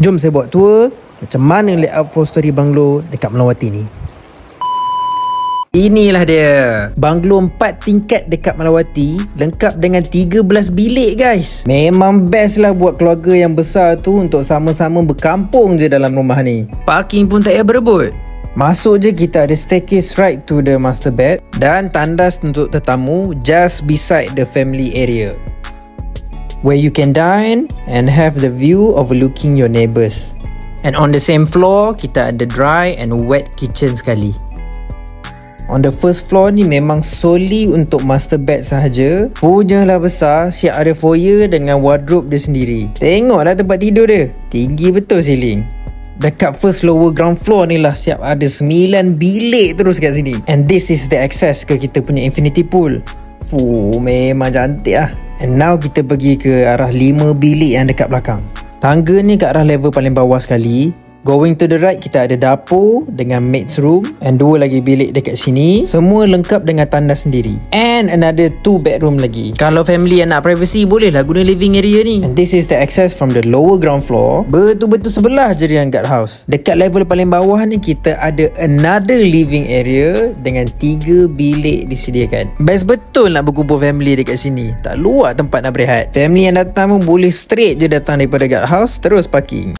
Jom saya buat tour macam mana layout 4-story banglo dekat Melawati ni. Inilah dia, banglo 4 tingkat dekat Melawati, lengkap dengan 13 bilik guys. Memang best lah buat keluarga yang besar tu untuk sama-sama berkampung je dalam rumah ni. Parking pun tak payah berebut. Masuk je kita ada staircase right to the master bed dan tandas untuk tetamu just beside the family area, where you can dine and have the view overlooking your neighbours. And on the same floor, kita ada dry and wet kitchen sekali. On the first floor ni memang solely untuk master bed sahaja. Punyalah besar, siap ada foyer dengan wardrobe dia sendiri. Tengoklah tempat tidur dia, tinggi betul ceiling. Dekat first lower ground floor ni lah siap ada 9 bilik terus kat sini. And this is the access ke kita punya infinity pool. Memang cantik lah. And now kita pergi ke arah 5 bilik yang dekat belakang. Tangga ni kat arah level paling bawah sekali. Going to the right, kita ada dapur dengan maid's room and 2 lagi bilik dekat sini. Semua lengkap dengan tandas sendiri. And another 2 bedroom lagi. Kalau family yang nak privacy, bolehlah guna living area ni. And this is the access from the lower ground floor. Betul-betul sebelah je dengan guard house. Dekat level paling bawah ni, kita ada another living area dengan 3 bilik disediakan. Best betul nak berkumpul family dekat sini. Tak luar tempat nak berehat. Family yang datang pun boleh straight je datang daripada guard house terus parking.